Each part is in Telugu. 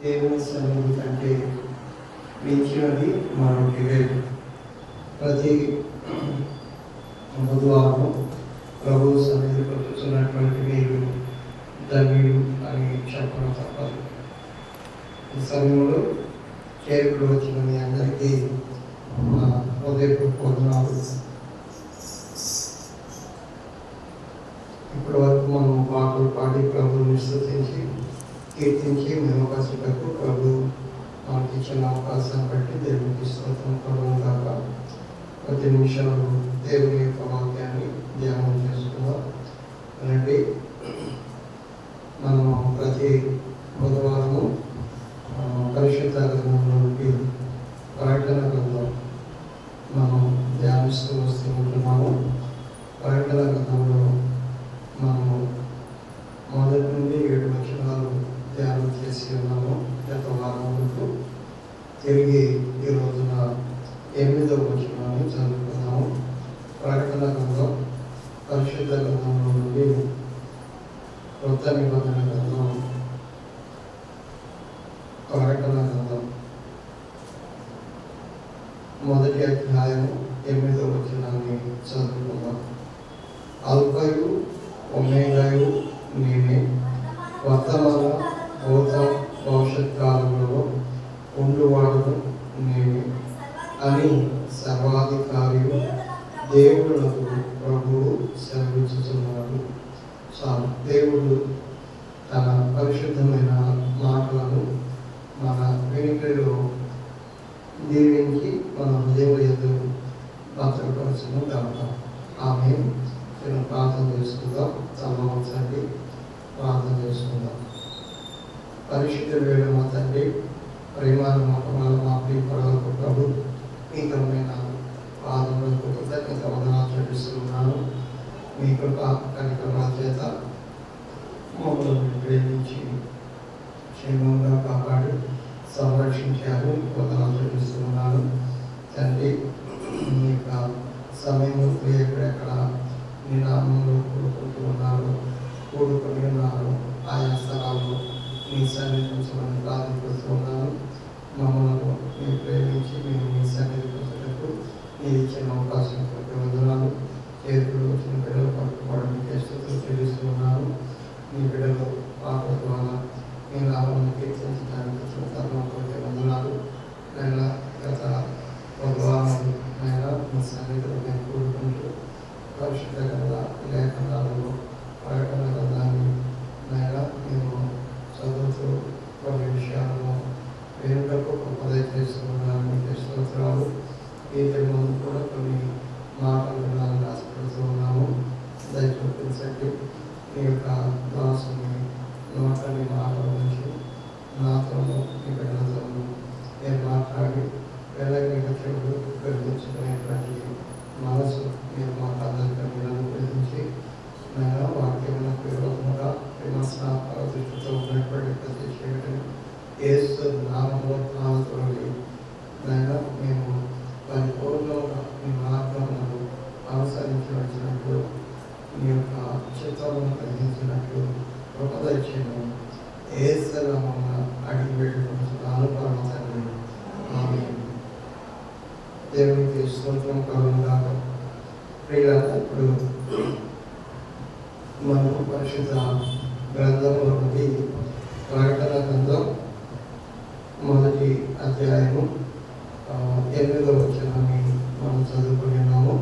దేవుని సన్నిధి కంటే మించినది మరొకటి లేదు. ప్రతి బుధవారం ప్రభు సన్నిధికి వచ్చుతున్నటువంటి మీరు ధన్యులు అని చెప్పడం తప్పదు. ఈ సమయంలో చేరుకులు వచ్చిన మీ అందరికీ మా హృదయపూర్వక వందనాలు. ఇప్పటి వరకు మనం పాటలు పాడి ప్రభువుని స్తుతించి కీర్తించి మహిమపరచుటకు ప్రభు మనకి ఇచ్చిన అవకాశాన్ని బట్టి దేవునికి స్తోత్రం కలుగును గాక. 10 నిమిషాలు దేవుని యొక్క వాక్యాన్ని ధ్యానం చేసుకుందాం. రండి, మనము ప్రతి బుధవారము పరిశుద్ధ గ్రంథంలోకి ప్రకటన గ్రంథం మనం ధ్యానిస్తూ వస్తూ ఉంటున్నాము. ప్రకటన గ్రంథంలో మనము మొదటి నుండి 7 వచనాలు ధ్యానం చేసి ఉన్నాము. గత వారం వరకు తిరిగి ఈ రోజున 8వ వచనాన్ని చదువుకున్నాము. ప్రకటన గ్రంథం పరిశుద్ధ గ్రంథంలో నుండి కొత్త నిబంధన గ్రంథం ప్రకటన గ్రంథం మొదటి అధ్యాయం 8వ వచనాన్ని చదువుకుందాం. అల్ఫయు ఒమేగాయు నేనే, వర్తమాన భూత భవిష్యత్ కాలంలో ఉండువాడును నేనే అని సర్వాధికారి దేవుడులకు ప్రభువు సెలవిస్తున్నాడు. దేవుడు తన పరిశుద్ధమైన మాటలను మన వెనుకలో దీవించి మన హృదయం ఎదురు భద్రపరచను కనుక ఆమె నేను ప్రార్థన చేసుకుందాం. సమావేశాన్ని ప్రార్థన చేసుకుందాం. పరిశుద్ధ వేళ మా తండ్రి, ప్రేమాను మా ప్రియ పడవలకు ప్రభు మీ కృపమైన పాదములకు కృతజ్ఞత వందనాలు చెల్లిస్తున్నాను. మీ కృప కనికరణ చేత మమ్మల్ని ప్రేమించి క్షేమంగా కాపాడి సంరక్షించారు. వందనాలు చెల్లిస్తున్నాను తండ్రి. మీ యొక్క సమయం ఎక్కడెక్కడ నీ నామంలో కూడుకుంటూ ఉన్నారు, కూడుకుని ఉన్నారు, ఆయా స్థలాల్లో మీ సన్నిధి ఉంచమని ప్రార్థిస్తున్నాను. మమ్మల్ని మీరు ప్రేమించి మేము మీ సన్నిధి ఉంచటకు మీరు ఇచ్చిన అవకాశం వందనాలు. చేతులు వచ్చిన బిడ్డలు పట్టుకోవడం స్థుతులు చెల్లిస్తున్నాను. మీ బిడ్డలు పాటల ద్వారా మీ నామాన్ని కీర్తించడానికి వచ్చిన తరుణం వందనాలు. నేను గత భగవాను మీ సన్నిధిలో మేము కూడుకుంటూ పరిశుద్ధ లేఖనాలలో ప్రకటన గ్రంథాన్ని మేము చదువుతూ కొన్ని విషయాలను వేరుటకు ఉపదేశిస్తున్నాను. మీకు స్తోత్రాలు. ఈ ముందు కూడా కొన్ని మాటలు వినాలని ఆశపడుతూ ఉన్నాము. దయచూపించండి. మీ యొక్క దాసుని నోటని మాటల నుంచి నాతోనూ మీ బిడ్డలతోనూ నేను మాట్లాడి వెళ్ళగలిగిన చెడు గ్రహించుకునేటువంటి మనసు మీరు మాకు అందరికీ మీరు అనుగ్రహించి నేను వాక్యములకు విరోధముగా విమర్శనాత్మక దృష్టితో ఉన్నటువంటి ప్రతి చేయడం యేసు నామములో ప్రాంతంలో నేను మేము పరిపూర్ణంగా మీ మార్గములను అనుసరించవలసినట్లు మీ యొక్క చిత్తాలను గ్రహించినట్లు కృపదర్శనం యేసు నామమున అడిగి పెట్టుకుంటున్నాను పరమతండ్రి. ఆమేన్. దేవునికి స్తోత్రం కలుగును గాక. ప్రియులారా, ఇప్పుడు మనకు పరిశుద్ధ గ్రంథంలో నుండి ప్రకటన గ్రంథం మొదటి అధ్యాయము 8వ వచనాన్ని మనం చదువుకున్నాము.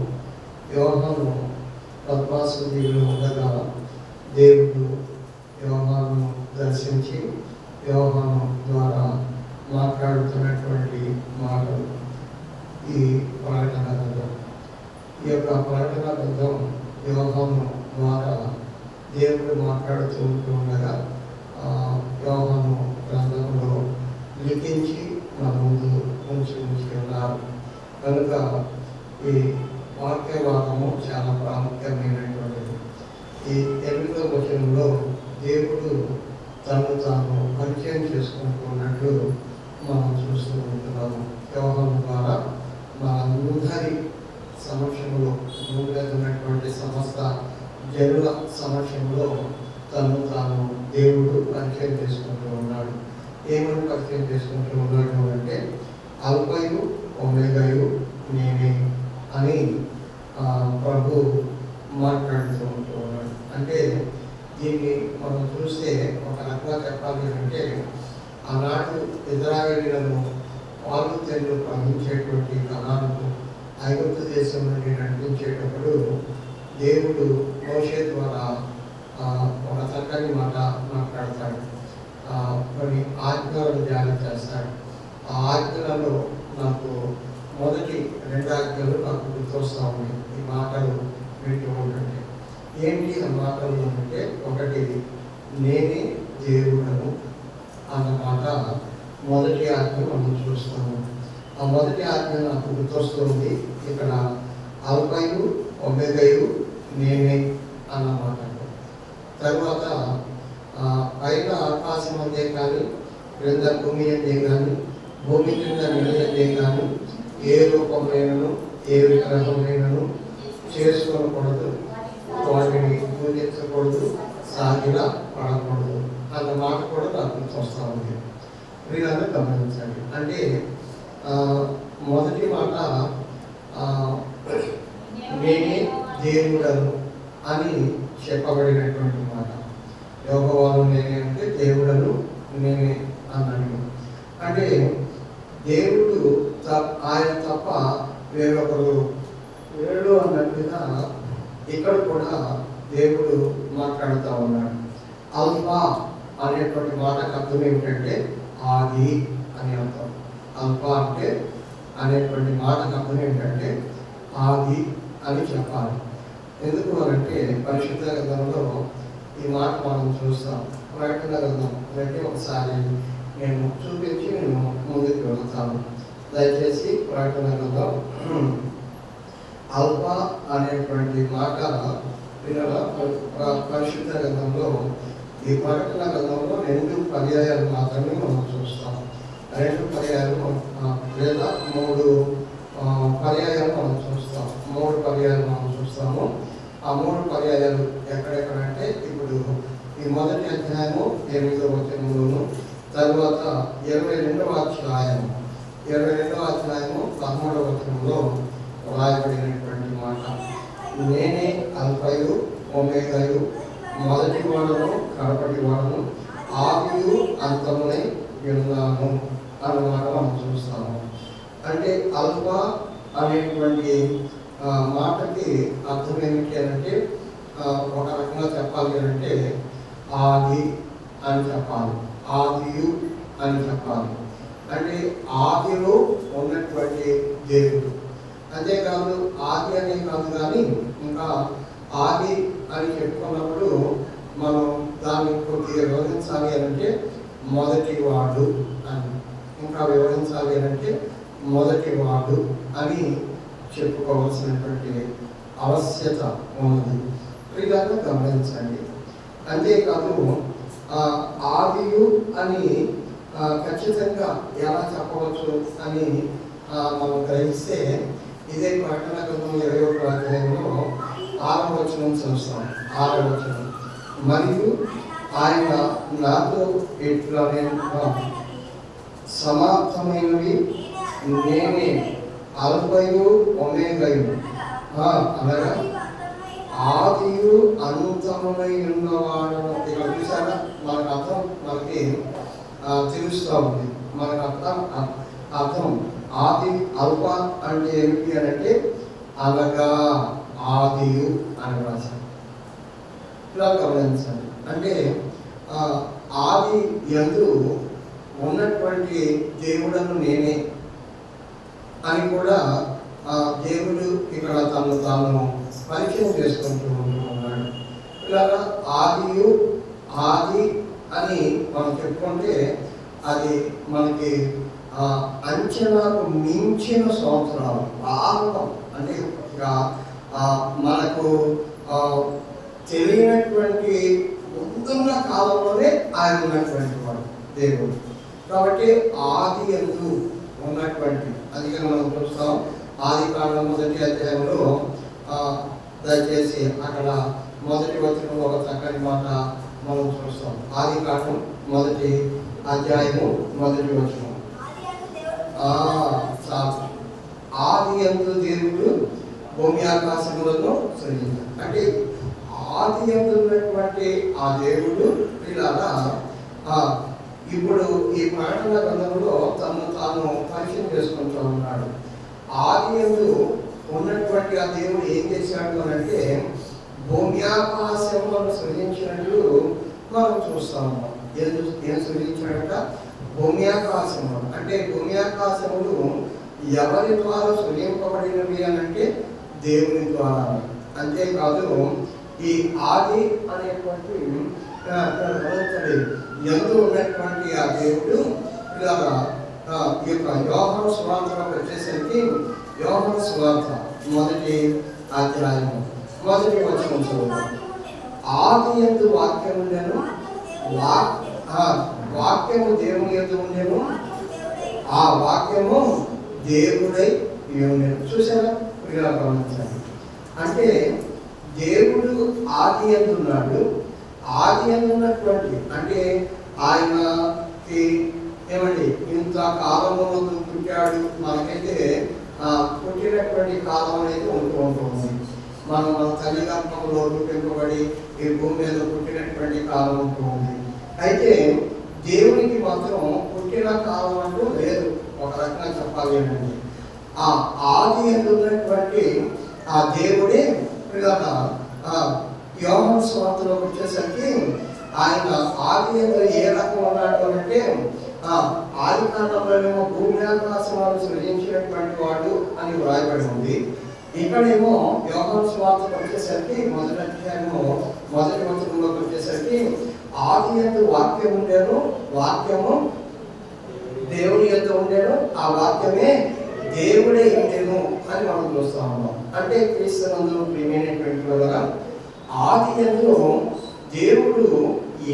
యోహాను పద్మాసు దీవిలో ఉండగా దేవుడు యోహాను దర్శించి యోహాను ద్వారా మాట్లాడుతున్నటువంటి మాటలు ఈ ప్రకటన గ్రంథం. ఈ యొక్క ప్రకటన గ్రంథం యోహాను ద్వారా దేవుడు మాట్లాడుతూ ఉండగా యోహాను గ్రంథంలో లిఖించి మన ముందు ఉంచి ఉన్నారు కనుక ఈ వాక్యవాదము చాలా ప్రాముఖ్యమైనటువంటిది. ఈ 8వ వచనంలో దేవుడు తను తాను పరిచయం చేసుకుంటున్నట్లు మనం చూస్తూ ఉంటున్నాము. యోహాను ద్వారా మనందరి సమక్షంలో ఉన్నటువంటి సమస్త జనుల సమక్షంలో తను తాను దేవుడు పరిచయం చేసుకుంటూ ఉన్నాడు. ఏమని దేవుడు పరిచయం చేసుకుంటూ ఉన్నాడు అంటే అల్ఫయు ఒమేగాయు నేనే అని ప్రభు మాట్లాడుతూ ఉంటూ ఉన్నాడు. అంటే దీన్ని మనం చూస్తే ఒక రకంగా చెప్పాలి అంటే ఆనాడు ఇజ్రాయేలీలను పాలు తెన్ను ప్రవహించేటువంటి కాలాలకు ఐగుప్తు దేశం నుండి నడిపించేటప్పుడు దేవుడు మోషే ద్వారా ఒక చక్కని మాట మాట్లాడతాడు. కొన్ని ఆజ్ఞలను జారీ చేస్తాడు. ఆ ఆజ్ఞలలో నాకు మొదటి 2 ఆజ్ఞలు నాకు గుర్తొస్తూ ఉన్నాయి ఈ మాటలు వింటూ ఉంటుంటే. ఏంటి ఆ మాటలు అంటే, ఒకటి నేనే దేవుడను అన్నమాట మొదటి ఆజ్ఞ మనం చూస్తాము. ఆ మొదటి ఆజ్ఞ నాకు గుర్తొస్తుంది. ఇక్కడ అల్ఫయు ఒమేగాయు నేనే అన్నమాట. తర్వాత పైన ఆకాశం అందే కానీ, క్రింద భూమి అందే కానీ, భూమి క్రింద నీళ్ళందే కానీ ఏ రూపమైనను ఏ విగ్రహమైనను చేసుకోకూడదు, వాటిని పూజించకూడదు, సాగిల పడకూడదు అన్న మాట కూడా నాకు గుర్తొస్తూ ఉంది. వీళ్ళందరూ గమనించండి. అంటే మొదటి మాట నేనే దేవుడను అని చెప్పబడినటువంటి మాట. యోగవాదు నేనే అంటే దేవుడను నేనే అన్నాడు. అంటే దేవుడు ఆయన తప్ప వేరొకరు వేరు అన్నట్టుగా ఇక్కడ కూడా దేవుడు మాట్లాడుతూ ఉన్నాడు. అల్ఫా అనేటువంటి మాటకు అర్థం ఏమిటంటే ఆది అని అర్థం. అల్ఫా అంటే అనేటువంటి మాటకు అర్థం ఏంటంటే ఆది అని చెప్పాలి. ఎందుకు అంటే పరిశుద్ధ గ్రంథంలో ఈ మాట మనం చూస్తాం. ప్రకటన గ్రంథం అంటే ఒకసారి నేను చూపించి నేను ముందుకు వెళ్తాను. దయచేసి ప్రకటన గ్రంథం అల్ఫా అనేటువంటి మాట పరిశుద్ధ గ్రంథంలో ఈ ప్రకటన గ్రంథంలో 2 పర్యాయాలు మాత్రమే మనం చూస్తాం. 2 పర్యాయాలు లేదా 3 పర్యాయాలు మనం చూస్తాం. 3 పర్యాయాలు మనం చూస్తాము. ఆ 3 పర్యాయాలు ఎక్కడెక్కడంటే ఇప్పుడు ఈ మొదటి అధ్యాయము 8వ వచనంలోను, తర్వాత 22వ అధ్యాయము 13వ వచనంలో రాయబడినటువంటి మాట. నేనే అల్ఫయు ఒమేగాయు, మొదటి వాడను కడపటి వాడను, ఆదియు అంతమునై ఉన్నాను అన్నమాట మనం చూస్తాము. అంటే అల్ఫా అనేటువంటి మాటకి అర్థం ఏమిటి అంటే ఒక రకంగా చెప్పాలి అంటే ఆది అని చెప్పాలి, ఆదియు అని చెప్పాలి. అంటే ఆదిలో ఉన్నటువంటి దేవుడు. అంతేకాదు ఆది అనే కాదు కానీ ఇంకా ఆది అని చెప్పుకున్నప్పుడు మనం దాన్ని కొద్దిగా వివరించాలి అంటే మొదటి వాడు అని, ఇంకా వివరించాలి అంటే మొదటి వాడు అని చెప్పుకోవాల్సినటువంటి ఆవశ్యకత ఉన్నది. ఇలాగా గమనించండి. అంతేకాదు ఆదియు అని ఖచ్చితంగా ఎలా చెప్పవచ్చు అని మనం గ్రహిస్తే ఇదే ప్రకటన గ్రంథం 21వ అధ్యాయంలో 6వ వచనం చూస్తాం. 6వ వచనం, మరియు ఆయన నాతో ఇట్లా సమాప్తమైనవి నేనే అల్ఫయు ఒమేగాయు అనగా ఆదియు అంతమునై ఉన్నవాడను. ఇక్కడ చూసారా మనకు అర్థం మనకి తెలుస్తూ ఉంది. మనకు అర్థం ఆది అల్ఫా అంటే ఏమిటి అని అంటే అనగా ఆదియు అని రాశారు. ఇలా గమనించండి. అంటే ఆది యందు ఉన్నటువంటి దేవుడను నేనే అని కూడా దేవుడు ఇక్కడ తాను పరిచయం చేసుకుంటూ ఉంటున్నాడు. ఇలాగా ఆదియు ఆది అని మనం చెప్పుకుంటే అది మనకి అంచనాకు మించిన సంవత్సరాలు బాగా అంటే మనకు తెలియనటువంటి ముందున్న కాలంలోనే ఆయన ఉన్నటువంటి వాడు దేవుడు. కాబట్టి ఆది యందు ఉన్నటువంటి అందుకే మనం చూస్తాం. ఆది కాండం 1వ అధ్యాయంలో దయచేసి అక్కడ మొదటి వచనంలో ఒక చక్కని మాట మనం చూస్తాం. ఆది కాండం 1వ అధ్యాయము 1వ వచనం. ఆది యందు దేవుడు భూమి ఆకాశములను సృజించాడు. అంటే ఆది యందు ఉన్నటువంటి ఆ దేవుడు ఇలాగా ఇప్పుడు ఈ ప్రకటన గ్రంథంలో తను తాను పరిచయం చేసుకుంటూ ఉన్నాడు. ఆది యందు ఉన్నటువంటి ఆ దేవుడు ఏం చేశాడు అంటే భూమి ఆకాశములను సృజించినట్లు మనం చూస్తా ఉన్నాం. ఏం సృజించాడంట? భూమి ఆకాశములు. అంటే భూమి ఆకాశములు ఎవరి ద్వారా సృజింపబడినవి అని అంటే దేవుని ద్వారా. అంతేకాదు ఈ ఆది అనేటువంటి ఎందు ఉన్నటువంటి ఆ దేవుడు ఇలాగా ఈ యొక్క యోహాను సువార్తలోకి వచ్చేసరికి యోహాను సువార్త 1వ అధ్యాయము 1వ వచనం చదువుతాం. ఆది యందు వాక్యం ఉండెను, వాక్యము దేవుని యందు ఉండెను, ఆ వాక్యము దేవుడై ఉండెను. చూసారా? ఇలా గమనించండి. అంటే దేవుడు ఆది యందు ఉన్నాడు. ఆది యందు ఉన్నటువంటి అంటే ఆయనకి ఏమండి ఇంత కాలంలో పుట్టాడు. మనకైతే పుట్టినటువంటి కాలం అనేది ఉంటుంది. మనం మన తల్లిదండ్రులలో రూపింపబడి ఈ భూమి మీద పుట్టినటువంటి కాలం ఉంటుంది. అయితే దేవునికి మాత్రం పుట్టిన కాలం అంటూ లేదు. ఒక రకంగా చెప్పాలి అంటే ఆ ఆది యందు ఉన్నటువంటి ఆ దేవుడే యోహాను సువార్తలోకి వచ్చేసరికి ఆయన ఆది యందు ఏ రకం ఉన్నాడు అంటే ఆది కాలంలోనేమో భూమి ఆకాశాలను సృజించినటువంటి వాడు అని వ్రాయబడి ఉంది. ఇక్కడేమో యోహాను సువార్తకు వచ్చేసరికి 1వ అధ్యాయము 1వ వచనంలోకి వచ్చేసరికి ఆది యందు వాక్యం ఉండేను, వాక్యము దేవుని యందు ఉండేను, ఆ వాక్యమే దేవుడే ఉండేను అని మనం చూస్తా ఉన్నాం. అంటే క్రీస్తునందు ప్రియమైనటువంటి వారా, ఆది యందు దేవుడు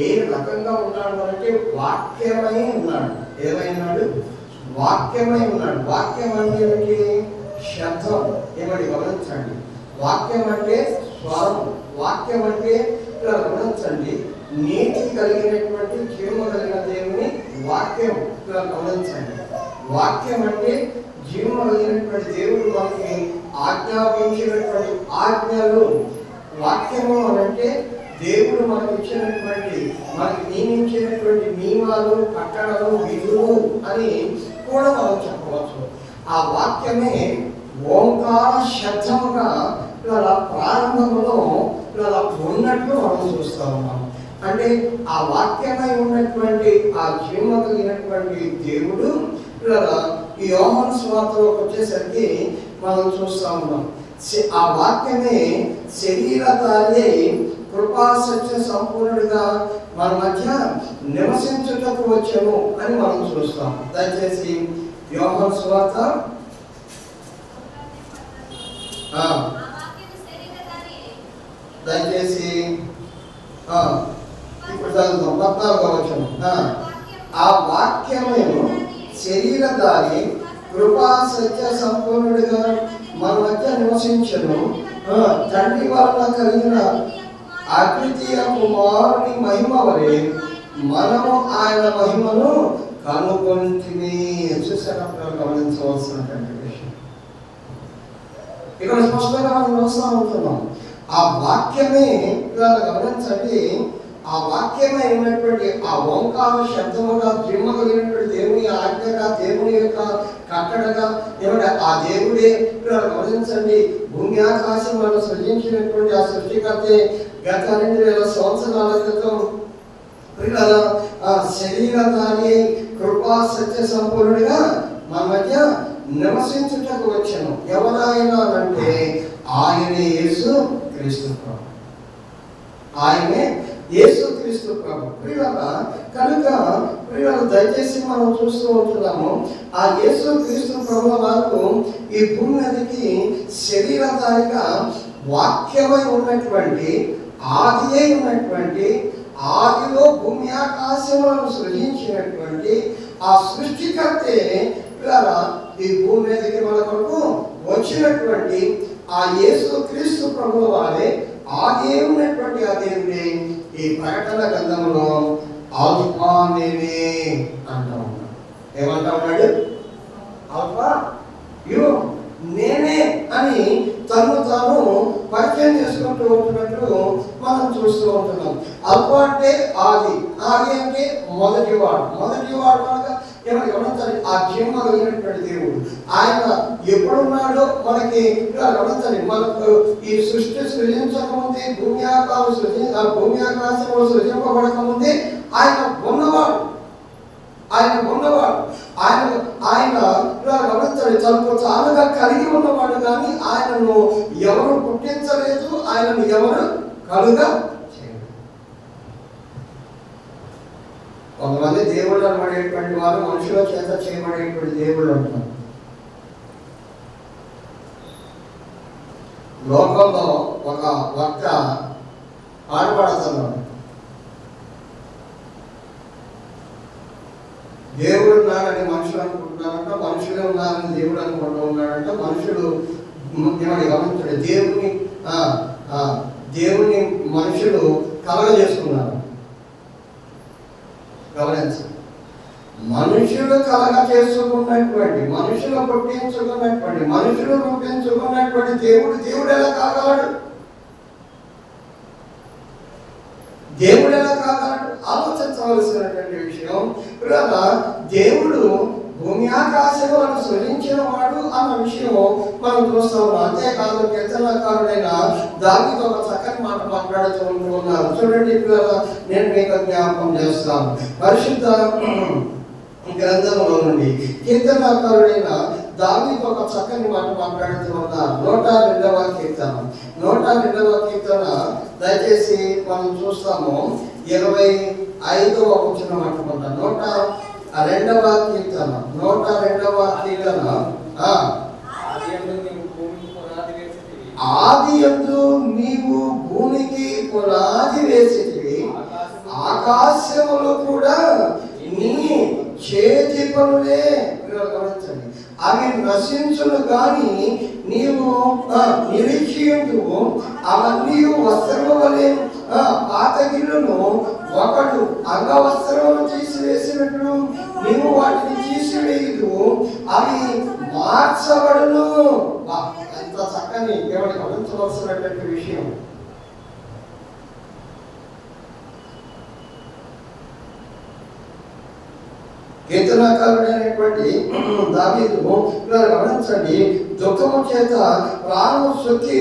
ఏ రకంగా ఉన్నాడు అంటే వాక్యమై ఉన్నాడు. ఏమైనాడు? వాక్యమై ఉన్నాడు. వాక్యం అంటే ఏమిటి? శబ్దం. ఏమని గమనించండి. వాక్యం అంటే స్వరం. వాక్యం అంటే ఇలా గమనించండి, నీతి కలిగినటువంటి జీవము కలిగిన దేవుని వాక్యం. ఇలా గమనించండి. వాక్యం అంటే జీవము కలిగినటువంటి దేవుడు మనకి ఆజ్ఞాపించినటువంటి ఆజ్ఞలు. వాక్యము అంటే దేవుడు మనకు ఇచ్చినటువంటి మనకి నియమించినటువంటి నియమాలు, కట్టడలు, విధులు అని కూడా మనం చెప్పవచ్చు. ఆ వాక్యమే ఓంకార శబ్దముగా ప్రారంభంలో ఉన్నట్లు మనం చూస్తూ ఉన్నాం. అంటే ఆ వాక్యమై ఉన్నటువంటి ఆ జీవము కలిగినటువంటి దేవుడు ఈ యోహాను సువార్తలోకి వచ్చేసరికి మనం చూస్తూ ఉన్నాం. ఆ వాక్యమే శరీరధారి కృపా సత్య సంపూర్ణుడిగా మన మధ్య నివసించుటకు వచ్చాము అని మనం చూస్తాం. దయచేసి యోహాను సువార్త దయచేసి ఇప్పుడు 14వ వచనం. ఆ వాక్యమే శరీరధారి కృపా సత్య సంపూర్ణుడిగా మన మధ్య నివసించను, తండ్రి వలన కలిగిన అద్వితీయ కుమారుని మహిమ వలె మనము ఆయన మహిమను కనుగొంటిమి. చూసేటప్పుడు గమనించవలసినటువంటి విషయం ఇక్కడ స్పష్టంగా మనం చూస్తూ ఉంటున్నాం. ఆ వాక్యమే గమనించండి. ఆ వాక్యమే ఉన్నటువంటి ఆ ఓంకార శబ్దముగా జీవము కలిగినటువంటి దేవుని ఆజ్ఞగా, దేవుని యొక్క కట్టడగా ఏమంటే ఆ దేవుడే గమనించండి. భూమి ఆకాశములను సృజించినటువంటి ఆ సృష్టికర్తే గత 2000 సంవత్సరాల క్రితం శరీరధారి కృపా సత్య సంపూర్ణుడిగా మన మధ్య నివసించుటకు వచ్చాను. ఎవరైనా అంటే ఆయనే యేసు క్రీస్తు ప్రభు. ఆయనే యేసు క్రీస్తు ప్రభు. కనుక దయచేసి మనం చూస్తూ ఉంటున్నాము. ఆ యేసు క్రీస్తు ప్రభు వారు ఈ భూమి మీదకి శరీరధారిగా వాక్యమై ఉన్నటువంటి ఆది అయి ఉన్నటువంటి ఆదిలో భూమి ఆకాశములను సృజించినటువంటి ఆ సృష్టికర్తే ఈ భూమి మీదకి మన కొరకు వచ్చినటువంటి ఆ యేసు క్రీస్తు ప్రభువు వారే ఆది ఉన్నటువంటి ఆ దేవుడే ఈ ప్రకటన గ్రంథంలో ఆల్ఫా నేనే అంటా ఉన్నాడు. ఏమంటా ఉన్నాడు? ఆల్ఫా నేనే అని తను తాను పరిచయం చేసుకుంటూ ఉంటున్నట్లు మనం చూస్తూ ఉంటున్నాం. ఆల్ఫా అంటే ఆది, ఆది అంటే మొదటివాడు అనగా గమనించాలి, ఆ జీవం కలిగినటువంటి దేవుడు. ఆయన ఎప్పుడున్నాడో మనకి గమనించాలి. మనకు ఈ సృష్టి సృజించకముందే, భూమి ఆకాశములు సృజింపబడక ముందే ఆయన ఉన్నవాడు. ఆయన గమనించాలి, తనకు తానుగా కలిగి ఉన్నవాడు. కానీ ఆయనను ఎవరు పుట్టించలేదు, ఆయనను ఎవరు కలుగా చేయలేదు. కొంతమంది దేవుళ్ళు అనబడేటువంటి వారు మనుషుల చేత చేయబడేటువంటి దేవుళ్ళు అంటారు. లోకంలో ఒక వక్త పాడుపడుతున్నాడు. దేవుడు ఉన్నాడని మనుషులు అనుకుంటున్నారంట, మనుషులే ఉన్నారని దేవుడు అనుకుంటూ ఉన్నాడంట. మనుషులు గమనించాడు, దేవుని మనుషులు కలగజేసుకున్నారు. గమనించండి, మనుషులు కలగ చేసుకున్నటువంటి, మనుషులు పుట్టించుకున్నటువంటి, మనుషులు రూపించుకున్నటువంటి దేవుడు ఎలా కాగలడు? దేవుడు ఎలా కాగలడు? ఆలోచించవలసినటువంటి విషయం. దేవుడు భూమి ఆకాశములను సృజించిన వాడు అన్న విషయం మనం చూస్తాము. అంతేకాదు, కీర్తనకారుడైన దావీదు ఒక చక్కని మాట మాట్లాడుతూ ఉన్నారు. చూడండి, నేను మీకు జ్ఞాపకం చేస్తాను. పరిశుద్ధ గ్రంథంలో నుండి కీర్తనకారుడైన దావీదు ఒక చక్కని మాట మాట్లాడుతూ ఉన్నారు. 102వ కీర్తన దయచేసి మనం చూస్తాము. 25వ వచనం అంటుకుంటాం. 102వ కీర్తన ఆదియందు నీవు భూమికి పునాది వేసితివి, ఆకాశములు కూడా నీ చేతి పనులే. గమనించండి, అవి నశించును గాని నీవు నిరీక్షించువు. అవన్నీ వస్త్రము వలె పాతగిల్లును ఒకడు అంగవస్త్రములు తీసివేసినట్లు నీవు వాటిని తీసివేయదు, అవి మార్చబడును. ఎంత చక్కని ఎవరి గమనించవలసినటువంటి విషయం. కీర్తనకారుడైనటువంటి దావీదు గమనించండి, దుఃఖము చేత ప్రాణము సొక్కి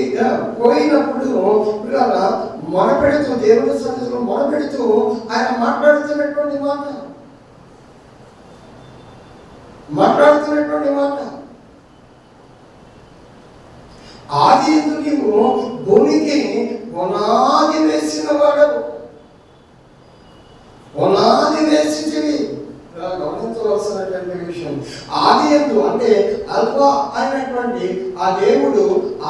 పోయినప్పుడు మొరపెడుతూ, దేవుని సన్నిధిలో మొరపెడుతూ ఆయన మాట్లాడుతున్నటువంటి మాట ఆది నీవు భూమికి పునాది వేసిన వాడవు, పునాది వేసితివి. గమనించవలసినటువంటి విషయం. ఆది ఎందు అంటే అల్ఫా అనేటువంటి ఆ దేవుడు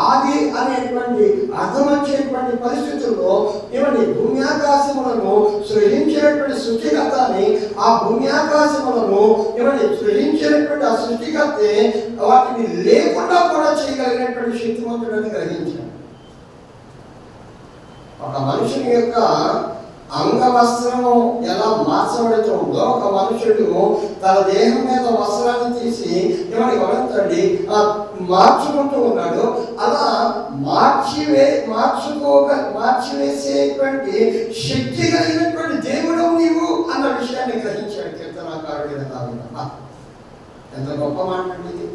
ఆది అనేటువంటి అర్థం వచ్చేటువంటి పరిస్థితుల్లో భూమి ఆకాశములను సృజించినటువంటి సృష్టికర్తని, ఆ భూమి ఆకాశములను సృజించినటువంటి ఆ సృష్టికర్తే వాటిని లేకుండా కూడా చేయగలిగినటువంటి శక్తివంతుడని గ్రహించాడు. ఒక మనుషుని యొక్క అంగవస్త్రము ఎలా మార్చబడుతుందో, ఒక మనుషుడు తన దేహం మీద వస్త్రాన్ని తీసి గమనించండి మార్చుకుంటూ ఉన్నాడు. అలా మార్చివేసేటువంటి శక్తి కలిగినటువంటి దేవుడు నీవు అన్న విషయాన్ని గ్రహించాడు కీర్తనకారుడైన దావీదు. ఎంత గొప్ప మాట ఇది.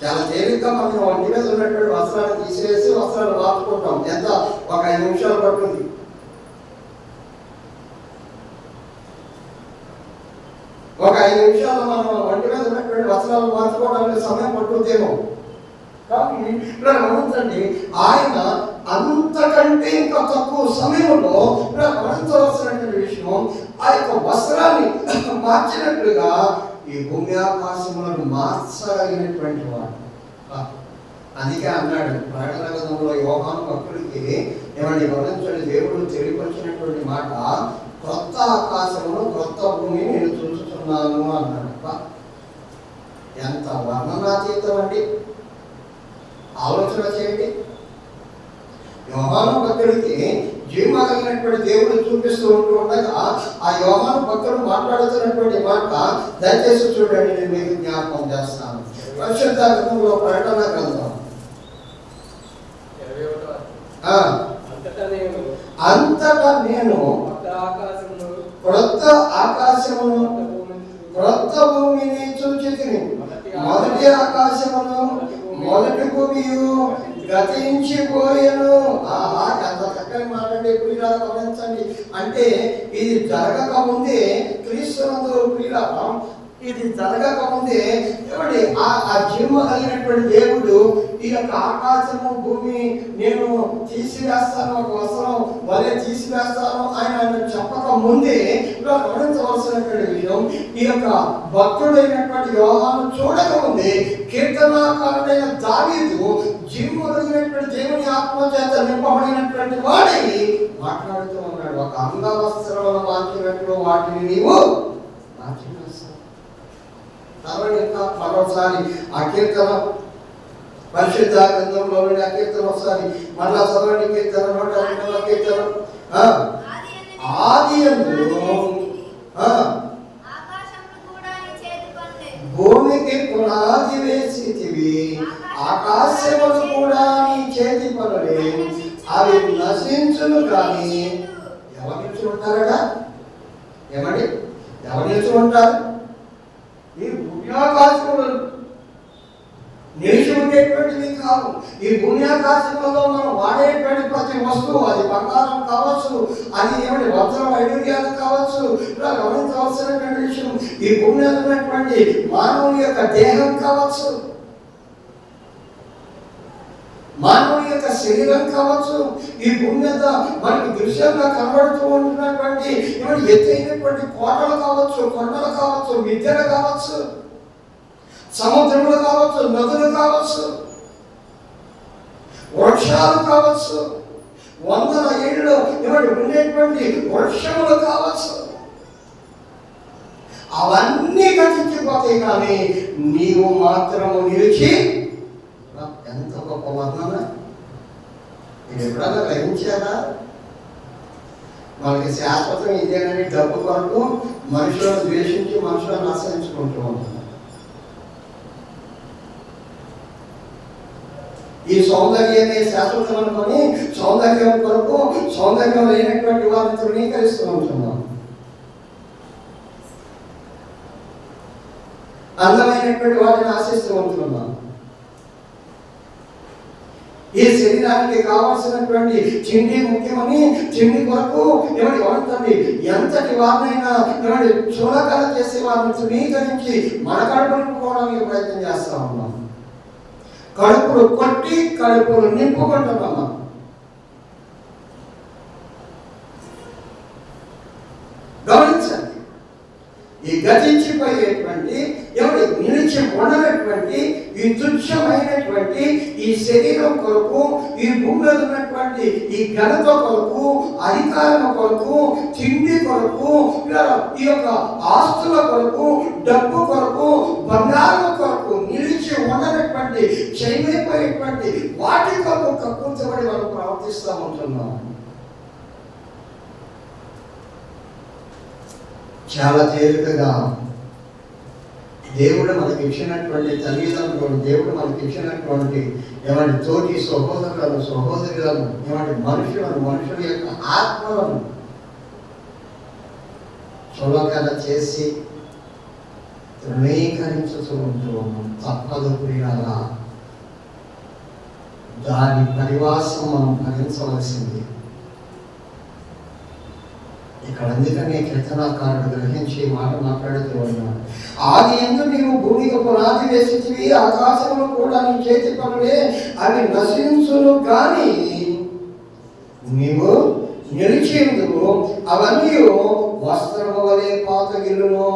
చాలా తేలిగ్గా మనం ఒంటి మీద ఉన్నటువంటి వస్త్రాన్ని తీసివేసి వస్త్రాలు మార్చుకుంటాం. ఎంత ఒక 5 నిమిషాలు పడుతుంది. ఒక 5 నిమిషాలు మనం ఒంటి మీద ఉన్నటువంటి వస్త్రాలు మార్చుకోవడానికి సమయం పట్టుద్దేమో. కానీ గమనించండి, ఆయన అంతకంటే ఇంకా తక్కువ సమయంలో గమనించవలసినటువంటి విషయం, ఆ యొక్క వస్త్రాన్ని మార్చినట్లుగా ఈ భూమి ఆకాశములను మార్చగలిగినటువంటి వాడు. అందుకే అన్నాడు ప్రకటన గ్రంథంలో యోహాను భక్తుడికి గమనించండి, దేవుడు తెలియపరిచినటువంటి మాట, క్రొత్త ఆకాశమును క్రొత్త భూమిని నేను చూస్తున్నాను అన్నాడు. ఎంత వర్ణనాతీతం అండి, ఆలోచన చేయండి. యోహాను భక్తుడికి జీవ కలిగినటువంటి దేవుడు చూపిస్తూ ఉండగా ఆ యోహాను భక్తుడు మాట్లాడుతున్నటువంటి మాట దయచేసి చూడండి, నేను మీకు జ్ఞాపకం చేస్తాను. పరిశుద్ధ గ్రంథంలో ప్రకటన గ్రంథం అంతటా నేను క్రొత్త ఆకాశమును క్రొత్త భూమిని చూచితిని. మొదటి ఆకాశమును మొదటి భూమియు గతించిపోయాను. ఎంత చక్కని మాట్లాడే ప్రియుల గమనించండి. అంటే ఇది జరగక ముందే క్రీస్తునందు ప్రియుల ఇది జరగక ముందే ఏమండి ఆ జీవ కలిగినటువంటి దేవుడు ఈ యొక్క ఆకాశము భూమి నేను తీసివేస్తాను, ఒక వస్త్రం వలె తీసివేస్తాను ఆయన చెప్పక ముందే గమనించవలసినటువంటి విషయం, ఈ యొక్క భక్తుడైనటువంటి యోహాను చూడక ముందే కీర్తనాకారుడైన దావీదు జీవ కలిగినటువంటి దేవుని ఆత్మ చేత నింపబడినటువంటి వాడై మాట్లాడుతూ ఉన్నాడు. ఒక అంగవస్త్రములను మార్చినట్లు వాటిని నీవు మార్చివేస్తావు. కాబట్టి ఇంకా మరోసారి ఆ కీర్తన పరిశుద్ధ గ్రంథంలోని ఆ కీర్తన ఒకసారి మళ్ళా చదవండి. కీర్తన 102వ కీర్తన. ఆదియందు భూమికి పునాది వేసితివి, ఆకాశములు కూడా నీ చేతి పనులే, అవి నశించును కానీ ఎవరు నిలిచి ఉంటారట? ఏమండి ఎవరు నిలిచి ఉంటారు? ఈ భూమ్యాకాశములు నిలిచి ఉండేటువంటివి కావు. ఈ భూమ్యాకాశంలో మనం వాడేటువంటి ప్రతి వస్తువు, అది బంగారం కావచ్చు, అది ఏమిటి వజ్రం వైడూర్యాలు కావచ్చు, ఇలా గమనించవలసినటువంటి విషయం ఈ భూమి మీద ఉన్నటువంటి మానవుని యొక్క దేహం కావచ్చు, మానవుని యొక్క శరీరం కావచ్చు, ఈ భూమి మీద మనకి దృశ్యంగా కనబడుతూ ఉంటున్నటువంటి ఎత్తైనటువంటి కోటలు కావచ్చు, కొండలు కావచ్చు, మిద్దెలు కావచ్చు, సముద్రములు కావచ్చు, నదులు కావచ్చు, వృక్షాలు కావచ్చు, వందల ఏళ్ళు ఉండేటువంటి వృక్షములు కావచ్చు, అవన్నీ గతించిపోతాయి కానీ నీవు మాత్రము నిలిచి. ఎంత గొప్ప వర్ణన! ఇది ఎప్పుడన్నా గ్రహించారా? మనకి శాశ్వతం ఇదేనని డబ్బు కొరకు మనుషులను ద్వేషించి మనుషులను ఆశ్రయించుకుంటూ ఉంటాం. ఈ సౌందర్యాన్ని శాశ్వతం అనుకొని సౌందర్యం కొరకు సౌందర్యం లేనటువంటి వారిని తృణీకరిస్తూ ఉంటున్నాం. అందమైనటువంటి వాటిని ఆశిస్తూ ఉంటున్నాం. ఈ శరీరానికి కావాల్సినటువంటి తిండి ముఖ్యమని తిండి కొరకు ఎవరి వాడుతుంది ఎంతటి వారినైనా ఎవరి చులకన చేసే వారిని తృణీకరించి మన కడుపు నింపుకోవడానికి ప్రయత్నం చేస్తా ఉన్నాం. కడుపులు కొట్టి కడుపులు నింపుకుంటున్నాం. గమనించండి, ఈ గతించిపోయేటువంటి ఎవరి నిలిచి ఉండనటువంటి ఈ తుచ్చమైనటువంటి ఈ శరీరం కొరకు, ఈ భూమిలో ఉన్నటువంటి ఈ ఘనత కొరకు, అధికారం కొరకు, తిండి కొరకు, ఈ యొక్క ఆస్తుల కొరకు, డబ్బు కొరకు, బంగారం కొరకు నిలిచి ఉండనటువంటి చేయమైపోయేటువంటి వాటి కొరకు కక్కుర్చబడి మనం ప్రవర్తిస్తూ ఉంటున్నాం. చాలా తేలికగా దేవుడు మనకి ఇచ్చినటువంటి తల్లిదండ్రులు, దేవుడు మనకి ఇచ్చినటువంటి ఏమంటే తోటి సహోదరులను ఏమంటే మనుషుల యొక్క ఆత్మలను చులకన చేసి తృణీకరించుతూ ఉంటూ ఉన్నాం. తప్పదు ప్రియాలా, దాని పరివాసం మనం భరించవలసింది. ఇక్కడ అందుకనే కీర్తనాకారుడు గ్రహించి మాట మాట్లాడుతూ ఉన్నాడు. ఆది యందు నీవు భూమికి పునాది వేసితివి, ఆకాశములు కూడా నీ చేతి పనులే, అవి నశించును కానీ నీవు నిలిచేందుకు అవన్నీ వస్త్రము వలె పాతగిల్లును.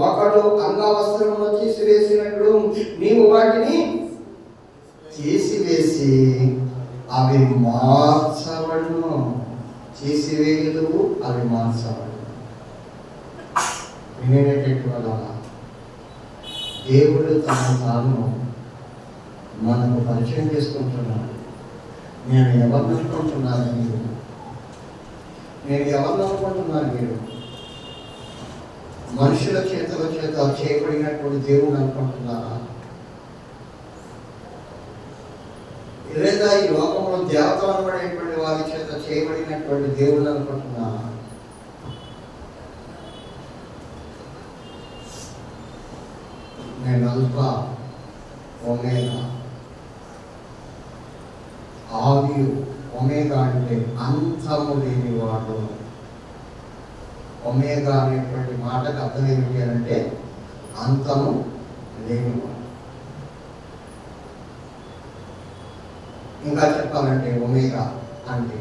ఒకడు అంగవస్త్రమును తీసివేసినట్లు నీవు వాటిని తీసివేసి అవి మార్చబడును. తీసివేయదు, అవి మార్చబడు. వినేటటువంటి వల్ల దేవుడు తాను మనకు పరిచయం చేసుకుంటున్నాడు. నేను ఎవరిని అనుకుంటున్నాను? నేను ఎవరిని అనుకుంటున్నాను? మీరు మనుషుల చేతుల చేత చేయబడినటువంటి దేవుడు అనుకుంటున్నారా? లేదా ఈ లోకంలో దేవతలు అనబడేటువంటి వారి చేత చేయబడినటువంటి దేవుడు అనుకుంటున్నారా? నేను అల్ఫా ఒమేగా, ఆది. ఒమేగా అంటే అంతము లేనివాడు. ఒమేగా అనేటువంటి మాటకు అర్థం ఏమిటి అంటే అంతము లేనివాడు. ఇంకా చెప్పాలంటే ఒమేగా అంటే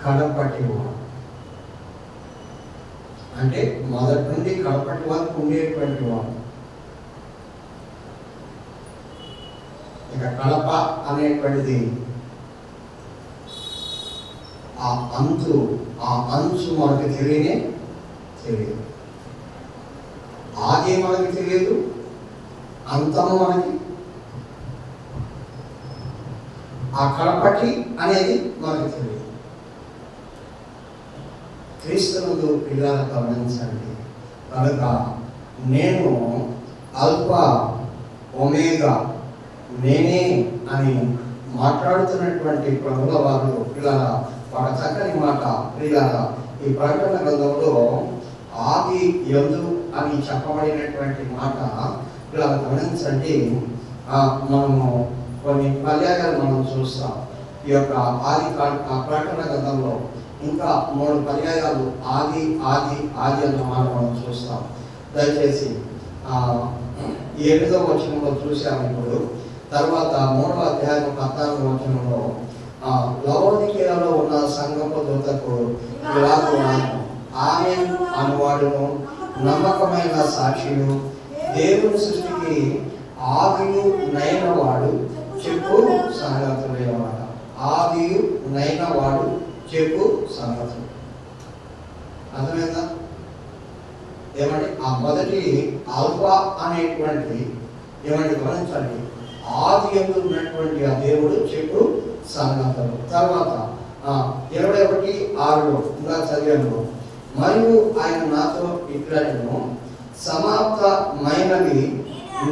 కడపటివాడు. అంటే మొదటి నుండి కడపటి వరకు ఉండేటువంటి వాడు. ఇక కడప అనేటువంటిది ఆ అంచు మనకు తెలియదు. ఆది మనకి తెలియదు, అంతము మనకి, ఆ కడపటి అనేది మనకు తెలియదు. క్రీస్తునందు పిల్లలను గమనించండి. కనుక నేను అల్ఫా ఒమేగా నేనే అని మాట్లాడుతున్నటువంటి ప్రభుల వారు పిల్లల ఒక చక్కని మాట. పిల్లల ఈ ప్రకటన గ్రంథంలో ఆది యందు అని చెప్పబడినటువంటి మాట పిల్లల గమనించండి. మనము కొన్ని పర్యాయాలు మనం చూస్తాం ఈ యొక్క ఆది ప్రకటన గ్రంథంలో. ఇంకా 3 పర్యాయాలు ఆది ఆది ఆది అన్న మాట మనం చూస్తాం. దయచేసి 8వ వచనంలో చూసాము. ఇప్పుడు తర్వాత 3వ అధ్యాయం 14వ వచనంలో లవోదికీయలో ఉన్న సంఘపు దూతకు ఆమె అనువాడును, నమ్మకమైన సాక్షియు, దేవుని సృష్టికి ఆదియు నైనవాడు చెప్పు సంగతులేవాడ. ఆదియు నైనవాడు చెప్పు సంగతులు. అర్థమైందా? ఏమంటే ఆ మొదటి ఆల్ఫా అనేటువంటి ఏమంటే గమనించండి, ఆది యందు ఉన్నటువంటి ఆ దేవుడు చెప్పు సంగతులు. తర్వాత 21:6 ఇంకా చదివాను. మరియు ఆయన నాతో ఇట్లను, సమాప్తమైనవి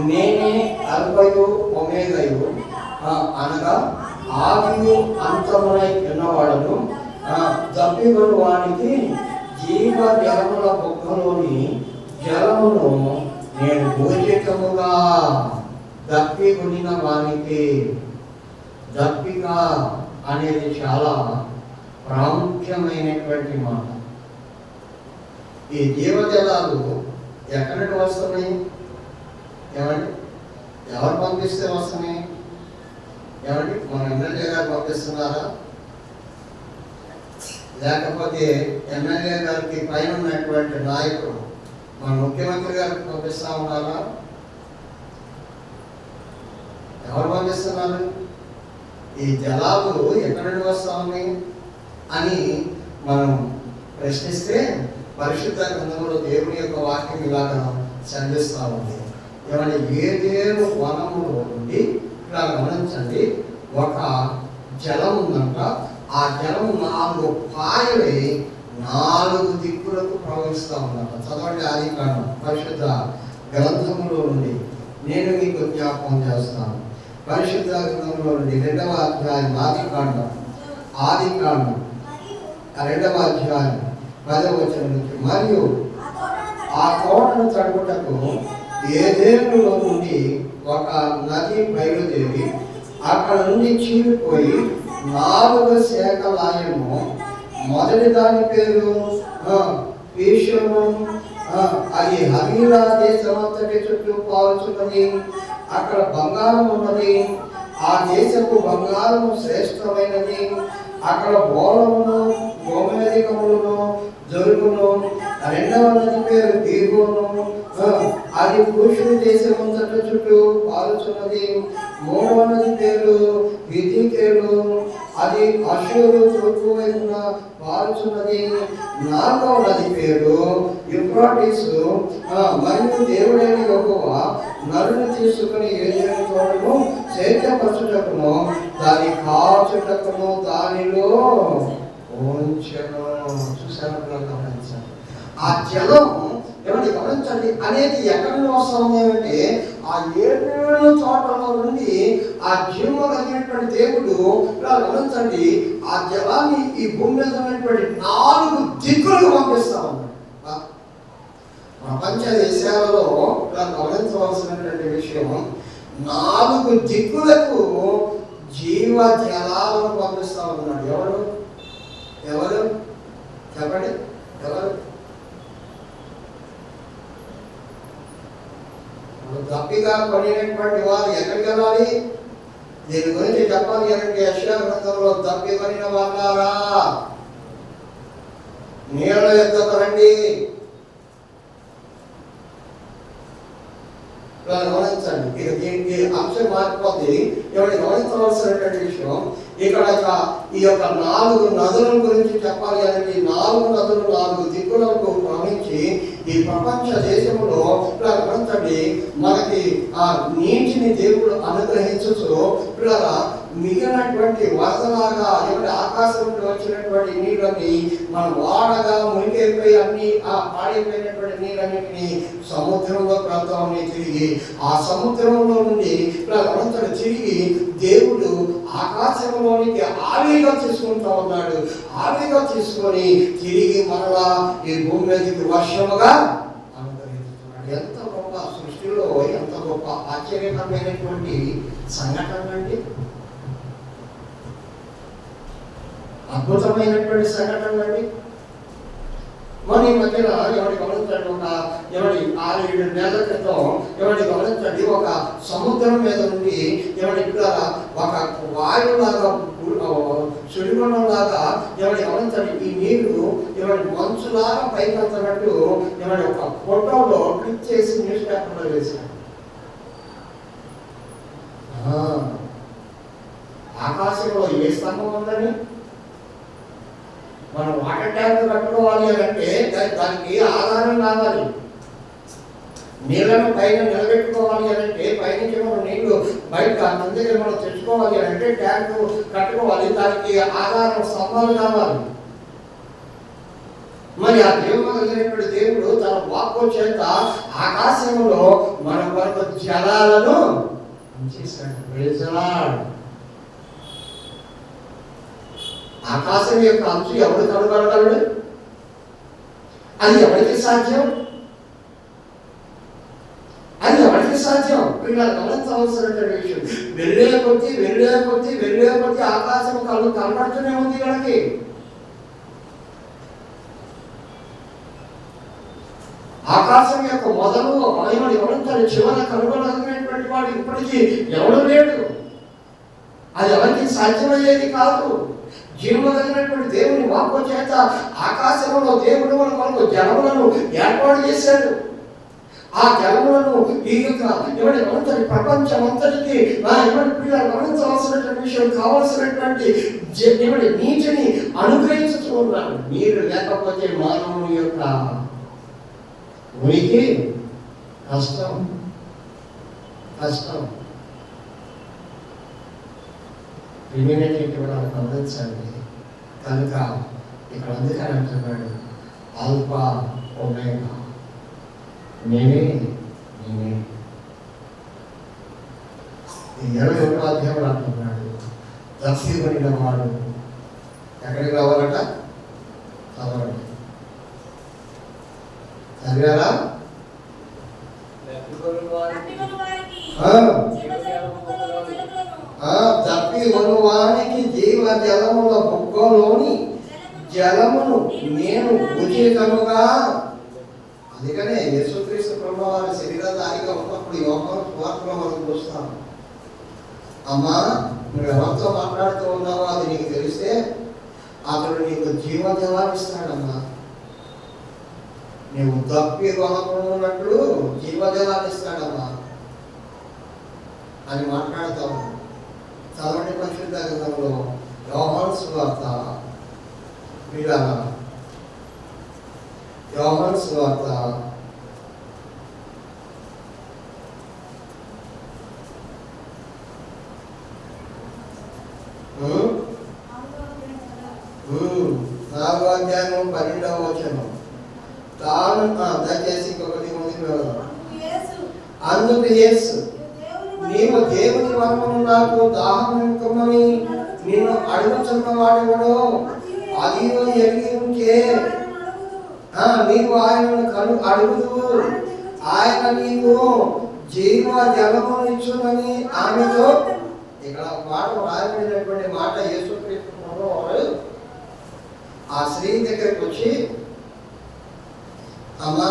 నేనే అల్ఫయు ఒమేగయు, అనగా ఆదియు అంతమునై ఉన్నవాడను, తప్పిగొని వానికి జీవ జలముల బొక్కలోని జలమును నేను భోజకముగా దప్పికొనిన వానికి. దప్పిక అనేది చాలా ప్రాముఖ్యమైనటువంటి మాట. ఈ జీవజలాలు ఎక్కడి నుండి వస్తున్నాయి? ఏమండి? ఎవరు పంపిస్తే వస్తున్నాయి? ఏమండి? మన ఎమ్మెల్యే గారు పంపిస్తున్నారా? లేకపోతే ఎమ్మెల్యే గారికి పైన ఉన్నటువంటి నాయకుడు మన ముఖ్యమంత్రి గారికి పంపిస్తా ఉన్నారా? ఎవరు పంపిస్తున్నారు? ఈ జలాలు ఎక్కడి నుండి వస్తా ఉన్నాయి అని మనం ప్రశ్నిస్తే పరిశుద్ధ గ్రంథంలో దేవుని యొక్క వాక్యం ఇలాగా చదివిస్తా ఉంది. ఏమంటే ఏదేను వనములో నుండి ఇలా గమనించండి, ఒక జలం ఉందంట. ఆ జలం 4 పాయలై 4 దిక్కులకు ప్రవహిస్తూ ఉందంట. చదవండి ఆదికాండం పరిశుద్ధ గ్రంథంలో నుండి. నేను మీకు జ్ఞాపకం చేస్తాను. పరిశుద్ధ గ్రంథంలో నుండి 2వ అధ్యాయం ఆదికాండం 2వ అధ్యాయం 10వ వచనం నుంచి. మరియు ఆ తోటను తడుపుటకు ఏదేనులో నుండి ఒక నది బయలుదేరి అక్కడ నుండి చీలిపోయి 4 శాఖలాయము. మొదటి దాని పేరు పీషము. అది హవీలా దేశమంతటి చుట్టూ పాల్చున్నది. అక్కడ బంగారం ఉన్నది. ఆ దేశపు బంగారము శ్రేష్టమైనది. అక్కడ బోలమును గోమేధికములను జరుగును. 2వ నది పేరు దీర్ఘోను. అది పురుషుని దేశమంతటి చుట్టూ పాల్చున్నది. 3వ నది పేరు విధికేలు. అది అషూరు తూర్పు వైపున పాల్చున్నది. 4వ నది పేరు యూఫ్రటీసు. మరియు దేవుడైన యెహోవా నరుని తీసుకుని ఏదైనా తోటను సేద్యపరచుటకును దాని కాచుటకును దానిలో ఓంచెను. చూసారా పిల్లలు, గమనించండి. ఆ జలం ఏమంటే గమనించండి అనేది ఎక్కడి నుండి వస్తుంది అంటే ఆ 7 చోట్ల నుండి ఆ జీవం కలిగినటువంటి దేవుడు ఇలా గమనించండి ఆ జలాన్ని ఈ భూమి మీద ఉన్నటువంటి 4 దిక్కులకు పంపిస్తా ఉన్నాడు. ప్రపంచ దేశాలలో ఇలా గమనించవలసినటువంటి విషయం 4 దిక్కులకు జీవ జలాలను పంపిస్తా ఉన్నాడు. ఎవరు ఎవరు చెప్పండి, ఎవరు? దప్పిగా కొనినటువంటి వారు ఎక్కడికి వెళ్ళాలి? దీని గురించి చెప్పాలి అంటే యెషయా గ్రంథంలో దప్పి కొనిన వాళ్ళారా నీళ్ళ యొద్దకు రండి. గమనించండి, ఇక దీనికి అంశం మారిపోతుంది. ఎవరి గమనించవలసినటువంటి విషయం ఇక్కడ ఈ యొక్క 4 నదుల గురించి చెప్పాలి అంటే 4 నదులు 4 దిక్కులకు ప్రవహించి ఈ ప్రపంచ దేశంలో గమనించండి మనకి ఆ నీటిని దేవుడు అనుగ్రహించు పిల్లల మిగిలినటువంటి వరదలాగా ఎవరి ఆకాశం నుండి వచ్చినటువంటి నీళ్ళని మనం వాడగా మునిగిపోయి అన్ని ఆ పాడైపోయినటువంటి నీళ్ళన్నింటినీ సముద్రంలో ప్రాంతాన్ని తిరిగి ఆ సముద్రంలో నుండి గమనించండి తిరిగి దేవుడు ఆకాశంలోనికి ఆవిరిగా తీసుకుంటా ఉన్నాడు. ఆవిరిగా తీసుకొని తిరిగి మరలా ఈ భూమి మీదకి వర్షముగా అనుగ్రహిస్తున్నాడు. ఎంత గొప్ప సృష్టిలో ఎంత గొప్ప ఆశ్చర్యకరమైనటువంటి సంఘటన అండి, అద్భుతమైనటువంటి సంఘటన అండి. మరి ఈ మధ్యన ఎవరి గమనించండి ఒక 6-7 నెలల క్రితం ఎవరి గమనించండి ఒక సముద్రం మీద నుండి ఎవరి ఒక వాయువులాగా సుడిగుండంలాగా ఎవరి గమనించండి ఈ నీళ్లు ఎవరి మంచులాగా పైకి వెళ్తున్నట్టు ఎవరి ఒక ఫోటోలో క్లిక్ చేసి న్యూస్ పేపర్లో వేశారు. ఆకాశంలో ఏ స్తంభం ఉందని మనం వాటర్ ట్యాంక్ కట్టుకోవాలి అంటే దానికి ఆధారం కావాలి. నీళ్ళను పైన నిలబెట్టుకోవాలి అంటే పైనుంచి మనం నీళ్లు బయట మంది మనం తెచ్చుకోవాలి అంటే ట్యాంక్ కట్టుకోవాలి. దానికి ఆధారం స్తంభాలు కావాలి. మరి ఆ దేవుడు కలిగినటువంటి దేవుడు తన వాక్కు చేత ఆకాశంలో మన కొరకు జలాలను ఉంచేశాడు. ఆకాశం యొక్క అంశం ఎవరు కనుగొనగలడు? అది ఎవరికి సాధ్యం? అది ఎవరికి సాధ్యం? వీళ్ళు గమనించవలసినటువంటి విషయం. వెళ్ళే కొద్దీ ఆకాశం కనబడుతూనే ఉంది వీళ్ళకి. ఆకాశం యొక్క మొదలు గమనించాలి చివరి కనుగొనగలిగినటువంటి వాడు ఇప్పటికీ ఎవడు లేడు. అది ఎవరికి సాధ్యమయ్యేది కాదు. జీవము కలిగినటువంటి దేవుని వాక్కు చేత ఆకాశంలో దేవుడు మనకు జలములను ఏర్పాటు చేశాడు. ఆ జలములను ఈ యొక్క గమనించండి ప్రపంచం అంతటికి పిల్లలు గమనించవలసినటువంటి విషయం కావలసినటువంటి నీటిని అనుగ్రహించుతూ ఉన్నాడు. నీరు లేకపోతే మానవుని యొక్క ఉనికి కష్టం. ఇమ్యూనిటీ కూడా గమనించండి. కనుక ఇక్కడ అందుకని అంటున్నాడు ఆల్ఫా ఒమేగా నేనే. 21వ అధ్యాయంలో అంటున్నాడు దప్పికొనిన వాడు ఎక్కడికి రావాలట? చదవండి, చదివారా? తప్పి కొనువానికి జీవ జలముల బుగ్గలోని జలమును నేను ఉచితముగా. అందుకనే యేసుక్రీస్తు ప్రభువారి శరీరధారిగా ఉన్నప్పుడు యోహాను సువార్తలో మనం చూస్తాం. అమ్మా నువ్వు ఎవరితో మాట్లాడుతూ ఉన్నావో అది నీకు తెలిస్తే అతడు నీకు జీవజలాన్ని ఇస్తాడమ్మా. నువ్వు తప్పి కొనుకున్నట్లు జీవజలాన్ని ఇస్తాడమ్మా అని మాట్లాడతావు. చదవండి పరిశుద్ధ గ్రంథంలో యోహాను సువార్త. యోహాను సువార్త 6వ అధ్యాయం 12వ వచనం. తాను దయచేసి ఇంకొకటి ముందుకు వెళ్దాం. అందుకు యేసు, నీవు దేవుని వరమును నాకు దాహం కమ్మని నిన్ను అడుగుతున్న వాడెవడో అది ఎరిగి ఉంటే నీవు ఆయనను అడుగుదు, ఆయన నీకు జీవ జలమును ఇచ్చునని ఆమెతో. ఇక్కడ మాట రాయబడినటువంటి మాట యేసుక్రీస్తు ప్రభువు ఆ స్త్రీ దగ్గరికి వచ్చి, అమ్మా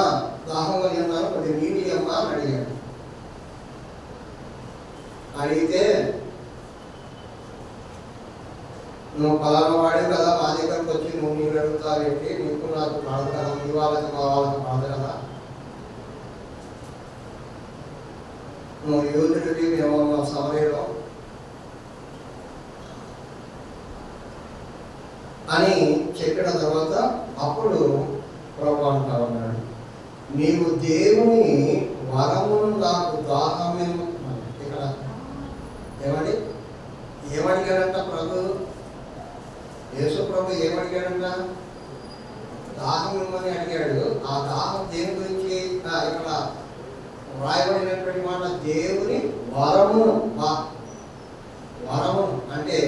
దాహం కలిగినాను, కొద్ది నీటి అమ్మా అని అడిగాడు. అడిగితే, నువ్వు పలానా వాడే కదా, మా దగ్గరకు వచ్చి నువ్వు నీళ్ళు అడుగుతావేంటి, నీకు నాకు పడదు కదా, మీ వాళ్ళకి మా వాళ్ళకి పడదు కదా, నువ్వు యూదుడివి, మేము సమరయుడు అని చెప్పిన తర్వాత అప్పుడు ప్రభు అంటా ఉన్నాడు, నీవు దేవుని వరమును నాకు దాహమేమో. ఇక్కడ ఏమడిగాడంట ప్రభు? యేసు ప్రభు ఏమడిగాడంట? దాహం ఇమ్మని అడిగాడు. ఆ దాహం దేని గురించి? ఇక్కడ వ్రాయబడినటువంటి మాట దేవుని వరము. వరము అంటే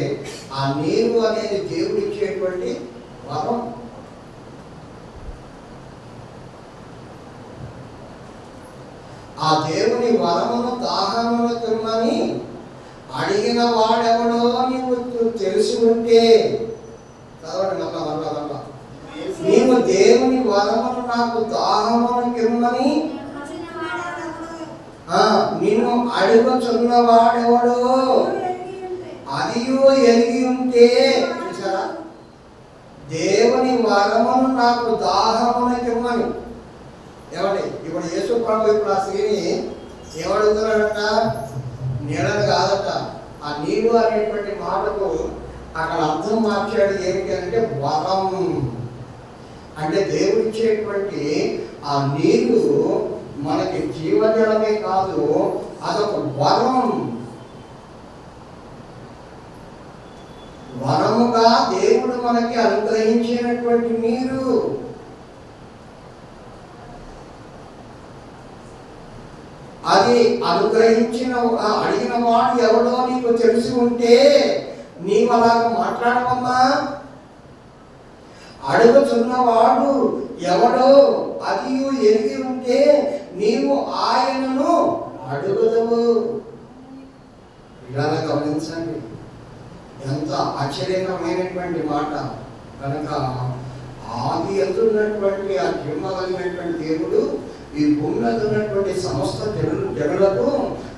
ఆ నీరు అనేది దేవుడు ఇచ్చేటువంటి వరం. ఆ దేవుని వరమును దాహమును తిమ్మని అడిగిన వాడెవడో నీవు తెలిసి ఉంటే, చదవండి మళ్ళా, నీవు దేవుని వరమును నాకు దాహమును తిమ్మని నిన్ను అడుగుచున్న వాడెవడో అదియో ఎరిగి ఉంటే. చూసారా, దేవుని వరమును నాకు దాహమును తిమ్మని. ఏమండి, ఇప్పుడు యేసు ప్రభు ఇప్పుడు ఆ స్త్రీని ఏమడుగుతున్నాడట? నీళ్ళని కాదట. ఆ నీళ్ళు అనేటువంటి మాటకు అక్కడ అర్థం మార్చాడు. ఏమిటి అంటే వరం. అంటే దేవుడు ఇచ్చేటువంటి ఆ నీరు మనకి జీవజలమే కాదు, అదొక వరం. వరముగా దేవుడు మనకి అనుగ్రహించినటువంటి నీరు. అది అనుగ్రహించిన అడిగిన వాడు ఎవడో నీకు తెలిసి ఉంటే నీవు అలాగ మాట్లాడవమ్మా. అడుగుతున్నవాడు ఎవడో అది ఎరిగి ఉంటే నీవు ఆయనను అడుగుదవు. ఇలా గమనించండి, ఎంత ఆశ్చర్యకరమైనటువంటి మాట. కనుక ఆది అందున్నటువంటి ఆ జన్మ కలిగినటువంటి దేవుడు ఈ భూమి మీద ఉన్నటువంటి సమస్త జనులకు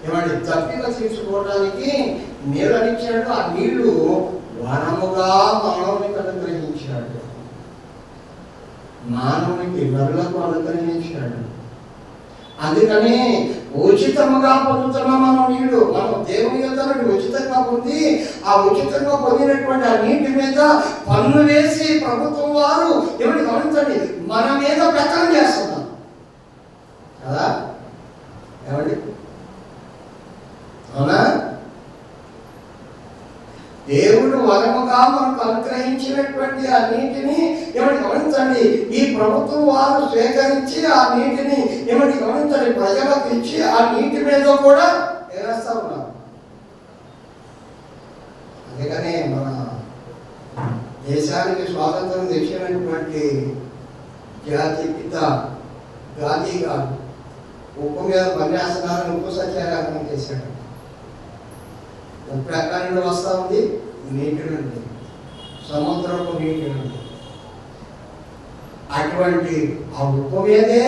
ఏమంటే తప్పిక తీసుకోవడానికి నీళ్ళనిచ్చాడు. ఆ నీళ్లు వనముగా మానవునికి అనుగ్రహించాడు, మానవునికి నరులకు అనుగ్రహించాడు. అందుకని ఉచితముగా పొందుతున్నాం మనం నీళ్లు. మనం దేవుని యొక్క ఉచితంగా పొంది ఆ ఉచితంగా పొందినటువంటి ఆ నీటి మీద పన్ను వేసి ప్రభుత్వం వారు ఏమిటి గమనించండి, మన మీద పెత్తనం చేస్తున్నారు కదా. ఏమండి, అవునా? దేవుడు వరముగా మనకు అనుగ్రహించినటువంటి ఆ నీటిని ఏమిటి గమనించండి, ఈ ప్రభుత్వం వారు స్వీకరించి ఆ నీటిని ఏమిటి గమనించండి ప్రజలకు ఇచ్చి ఆ నీటి మీద కూడా వేస్తా ఉన్నారు. అందుకనే మన దేశానికి స్వాతంత్రం తెచ్చినటువంటి జాతి పిత గాంధీ గారు ఉప్పు మీద పన్యాసనాలను ఉప్పు సత్యాగ్రహం చేశాడు. ఉప్పు ఎక్కడి నుండి వస్తూ ఉంది? నీటి నుండి, సముద్రపు నీటి నుండి. అటువంటి ఆ ఉప్పు మీదే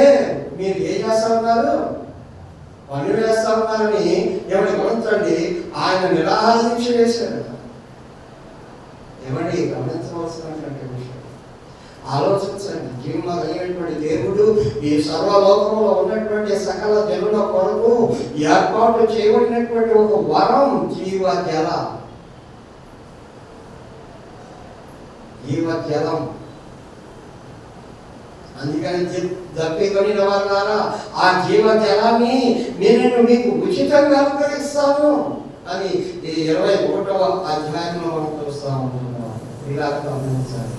మీరు ఏం చేస్తా ఉన్నారు? పన్ను వేస్తా ఉన్నారని ఏమని గమనించండి, ఆయన నిరాహార దీక్ష చేశాడు. ఏమండి, గమనించవలసినటువంటి విషయం. ఆలోచించండి, జీవం కలిగినటువంటి దేవుడు ఈ సర్వలోకంలో ఉన్నటువంటి సకల జనుల కొరకు ఏర్పాటు చేయబడినటువంటి ఒక వరం జీవజలం. అందుకని దప్పికొని వారా ఆ జీవజలాన్ని నేను మీకు ఉచితంగా అనుగ్రహిస్తాను అని ఈ 21వ అధ్యాయంలో మనం చూస్తా ఉంటున్నాం. ఇలా గమనించాలి.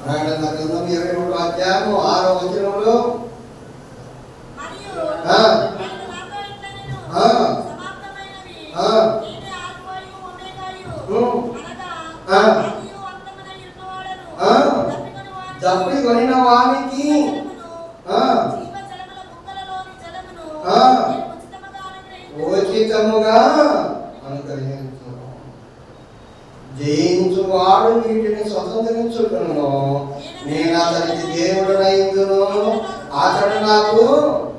ప్రకటన గ్రంథం 21వ అధ్యాయము 6వ వచనంలో తప్పి కొనిన వానికి ఉచితముగా అనుగ్రహించు. జయించువాడు వీటిని స్వతంత్రించుకును. నేను అతనికి దేవుడనైందును, అతడు నాకు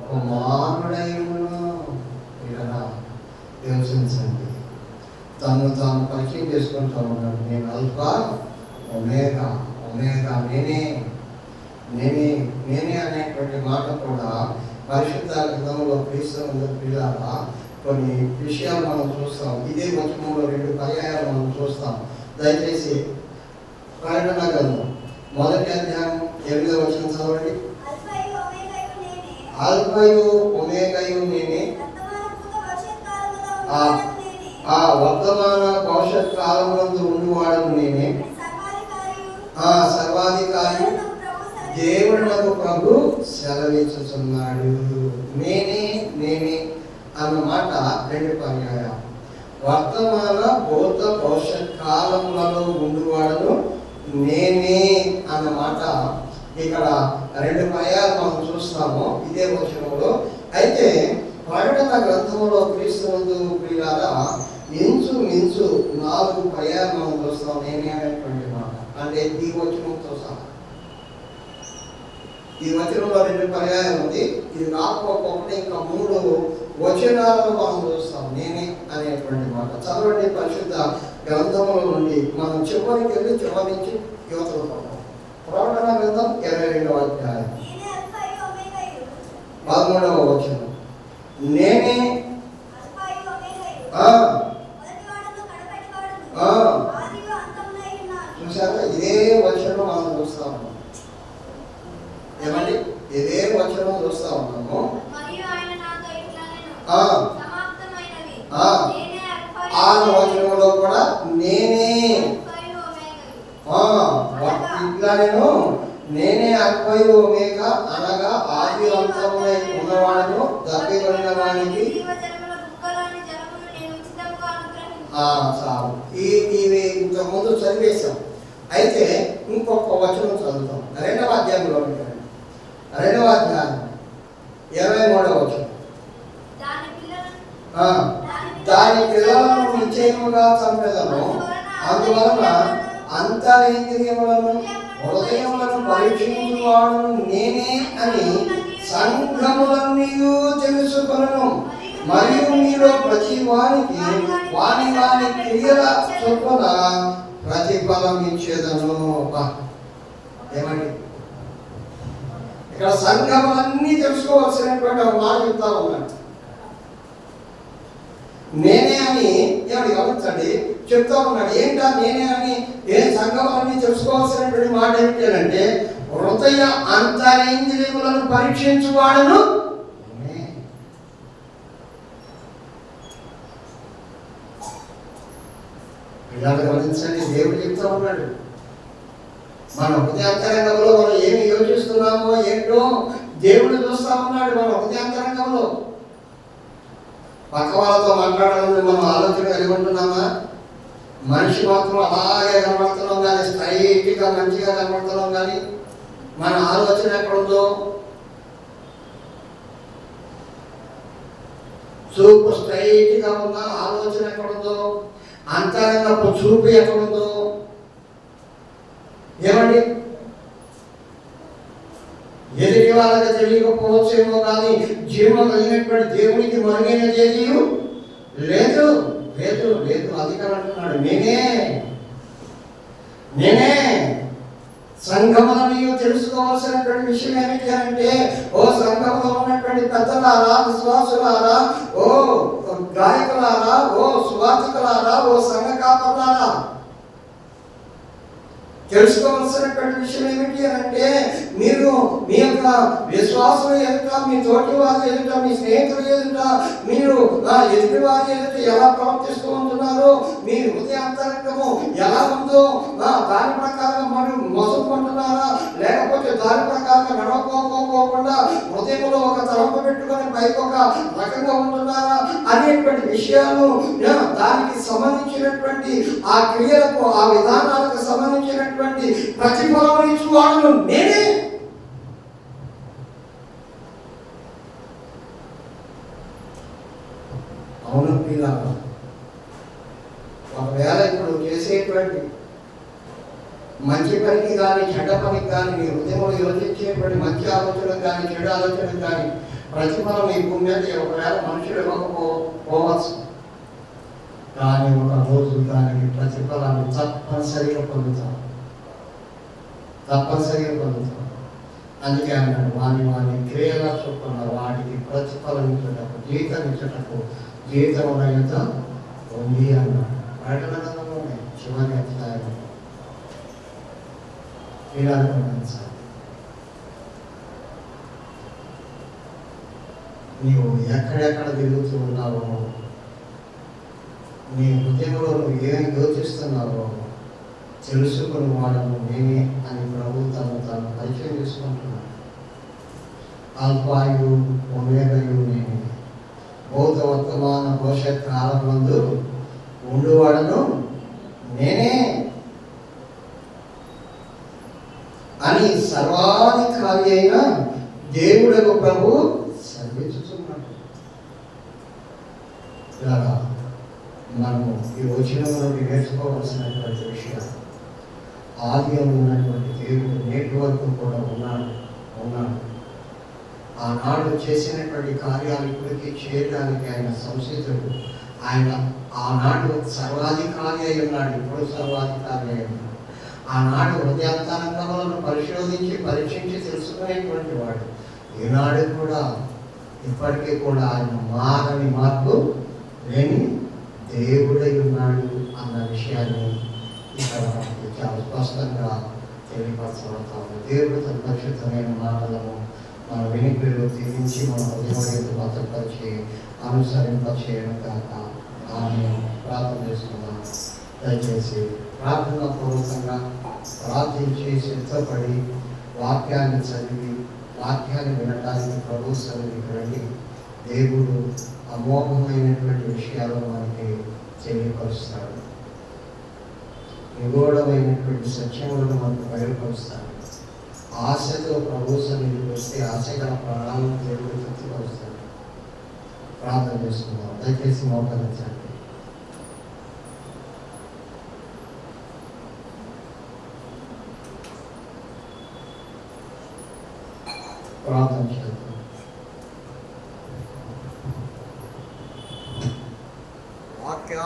కుమారుడైందును. యోచించండి, తను తాను పరిచయం చేసుకుంటూ ఉన్నాడు. నేను అల్ఫా ఒమేగా, ఒమేగా నేనే నేనే నేనే అనేటువంటి మాట కూడా పరిశుద్ధ గ్రంథంలో క్రీస్తు పిల్లల కొన్ని విషయాలు మనం చూస్తాం. ఇదే వచనంలో 2 పర్యాయాలు మనం చూస్తాం. దయచేసి ప్రకటన గ్రంథం 1వ అధ్యాయం 8వ వచనం చదవండి. అల్ఫయు ఒమేగాయు నేనే, వర్తమాన భవిష్యత్ కాలమునందు ఉండువాడను నేనే, సర్వాధికారి దేవుడు నాకు ప్రభు సెలవిస్తున్నాడు. నేనే నేనే అన్నమాట 2 పర్యాయాలు. వర్తమాన భూత భవిష్యత్ కాలములలో ఉండువాడను నేనే అన్నమాట ఇక్కడ 2 పర్యాయాలు మనం చూస్తాము ఇదే వచనంలో. అయితే ప్రకటన గ్రంథంలో క్రీస్తునందు ప్రియులారా ఇంచుమించు 4 పర్యాయాలు మనం చూస్తాం నేనే అనేటువంటి మాట. అంటే ఈ వచనంతో సహా ఈ వచనంలో 2 పర్యాయాలు ఉంది. ఇది రాకపోతే ఇంకా 3 వచనాలను మనం చూస్తాం నేనే అనేటువంటి మాట. చదవండి పరిశుద్ధ గ్రంథముల నుండి మనం చివరికి వెళ్ళి చివరి నుంచి యువతలు పడతాం. ప్రకటన గ్రంథం 22వ అధ్యాయం 13వ వచనం. నేనే చూసారా, ఇదే వచనం మనం చూస్తా ఉన్నాం. ఏమండి, ఇదే వచనం చూస్తా ఉన్నాము. ఆ వచనంలో కూడా నేనే ఇట్లా నేనే అల్ఫయు ఒమేగా అనగా ఆది అంతమునై ఉన్నవాడను, దప్పికొనిన వానికి చాలు. ఇవి ఇంతకుముందు చదివేశాం. అయితే ఇంకొక వచనం చదువుతాం. 2వ అధ్యాయంలో 2వ అధ్యాయం 23వ వచనం. దాని పిల్లలను నిశ్చయముగా చంపెదను, అందువలన అంతరింద్రియములను హృదయములను పరీక్షించువాడును నేనే అని సంఘములన్నీ తెలుసుకొనును. మరియు మీలో ప్రతి వానికి వాని వాని క్రియల చొప్పున ప్రతిఫలం ఇచ్చేదను. ఏమండి, ఇక్కడ సంఘములన్నీ తెలుసుకోవాల్సినటువంటి ఒక మాట చెప్తా ఉన్నాడు. నేనే అని ఏమని గమనించండి చెప్తా ఉన్నాడు. ఏంటా నేనే అని సంఘములన్నీ తెలుసుకోవాల్సినటువంటి మాట ఏమిటంటే హృదయ అంతరింద్రియములను పరీక్షించువాడను. ఇలా గమనించండి, దేవుడు చెప్తా ఉన్నాడు. మన హృదయాంతరంగంలో మనం ఏమి యోచిస్తున్నామో ఏంటో దేవుడు చూస్తా ఉన్నాడు. మన హృదయాంతరంగంలో పక్క వాళ్ళతో మాట్లాడాలని మనం ఆలోచన కలిగి ఉంటున్నామా? మనిషి మాత్రం అలాగే కనబడుతున్నాం కానీ, స్ట్రైట్గా మంచిగా కనబడుతున్నాం కానీ మన ఆలోచన ఎక్కడుందో, చూపు స్ట్రైట్గా ఉన్న ఆలోచన ఎక్కడుందో, అంతరంగపు చూపు ఎక్కడుందో. ఏమండి, ఎదుటి వాళ్ళకి తెలియకపోవచ్చేమో కానీ జీవం కలిగినటువంటి దేవునికి మరుగైన చేసి లేదు లేదు లేదు. అధికారం అంటున్నాడు నేనే నేనే. సంఘములను తెలుసుకోవాల్సినటువంటి విషయం ఏమిటి అంటే, ఓ సంఘములో ఉన్నటువంటి పెద్దలారా, విశ్వాసులారా, ఓ గాయకులారా, ఓ సువార్తికులారా, ఓ సంఘ కాపరులారా, తెలుసుకోవాల్సినటువంటి విషయం ఏమిటి అంటే మీరు మీ యొక్క విశ్వాసం ఎదుట, మీ తోటి వారి ఎదుట, మీ స్నేహితుల ఎదుట, మీరు ఎదుటి వారి ఎదుట ఎలా ప్రవర్తిస్తూ ఉంటున్నారో, మీ హృదయాంతరంగము ఎలా ఉందో దాని ప్రకారం మనం మోసకుంటున్నారా, లేకపోతే దాని ప్రకారం నడవకోకుండా హృదయంలో ఒక తలంపు పెట్టుకొని పైకి ఒక రకంగా ఉంటున్నారా అనేటువంటి విషయాలు, దానికి సంబంధించినటువంటి ఆ క్రియలకు, ఆ విధానాలకు సంబంధించినటువంటి ప్రతిఫలం ఇచ్చువాడు నేనే. అవును పిల్లలు, ఒకవేళ ఇప్పుడు చేసేటువంటి మంచి పనికి కానీ చెడ్డ పనికి కానీ, మీ హృదయంలో యోచించేటువంటి మంచి ఆలోచనకు కానీ చెడు ఆలోచనకు కానీ ప్రతిఫలం ఈ భూమి మీద ఒకవేళ మనుషులు ఇవ్వకపోవచ్చు, కానీ ఒక రోజు దానికి ప్రతిఫలాన్ని తప్పనిసరిగా పొందుతాం. అందుకే అన్నాడు, వాని క్రియల చొప్పున వాటికి ప్రతిఫలం ఇచ్చుటకు, జీతం ఇచ్చుటకు జీతం ఉన్నంత ఉంది అన్నాడు. ప్రకటన గ్రంథంలోనే చివరి అధ్యాయం. సార్, నీవు ఎక్కడెక్కడ తిరుగుతూ ఉన్నావో, నీ హృదయంలో నువ్వు ఏం యోచిస్తున్నావో తెలుసుకుని వాడను నేనే అని ప్రభు తను పరిచయం చేసుకుంటున్నాను. ఆల్ఫాయు ఒమేగయు నేనే, భూత వర్తమాన భవిష్యత్ కాలం నందు ఉండువాడను నేనే అని సర్వాధికారి అయిన దేవుడకు ప్రభు సెలవిస్తున్నాడు. ఇలాగా మనము ఈ వచనం నుండి నేర్చుకోవాల్సినటువంటి విషయాలు, ఆది ఉన్నటువంటి దేవుడు నేటి వరకు కూడా ఉన్నాడు. ఆనాడు చేసినటువంటి కార్యాలు ఇప్పటికీ చేయడానికి ఆయన సంసిద్ధుడు. ఆయన ఆనాడు సర్వాధికారి అయి ఉన్నాడు, ఇప్పుడు సర్వాధికారి అయి ఉన్నాడు. ఆనాడు హృదయాంతరంగములను పరీక్షించి తెలుసుకునేటువంటి వాడు ఈనాడు కూడా, ఇప్పటికీ కూడా ఆయన మారని మార్పు లేని దేవుడై ఉన్నాడు అన్న విషయాన్ని ఇక్కడ చాలా స్పష్టంగా తెలియపరచబడతాము. దేవుడు తన పరిశుద్ధమైన మాటలను మన వెనుకలో తీరించి మన హృదయం భద్రపరిచి అనుసరింపచేయడం కాక ఆమె ప్రార్థన చేసుకున్నాను. దయచేసి ప్రార్థన పూర్వకంగా ప్రార్థించి సిద్ధపడి వాక్యాన్ని చదివి వాక్యాన్ని వినడానికి ప్రభు సన్నిధికి రండి. దేవుడు అమోఘమైనటువంటి విషయాలు మనకి తెలియపరుస్తాడు, నిగూఢమైనటువంటి సత్యములను మనకు బయలుపరుస్తాడు. ఆశతో ప్రభు సన్నిధికి వస్తే ఆశగల ప్రాణాలను దేవుడు తృప్తిపరుస్తాడు. ప్రార్థన చేసుకుందాం. దయచేసి మోకరించండి. ప్రార్థన చేద్దాం. వాక్య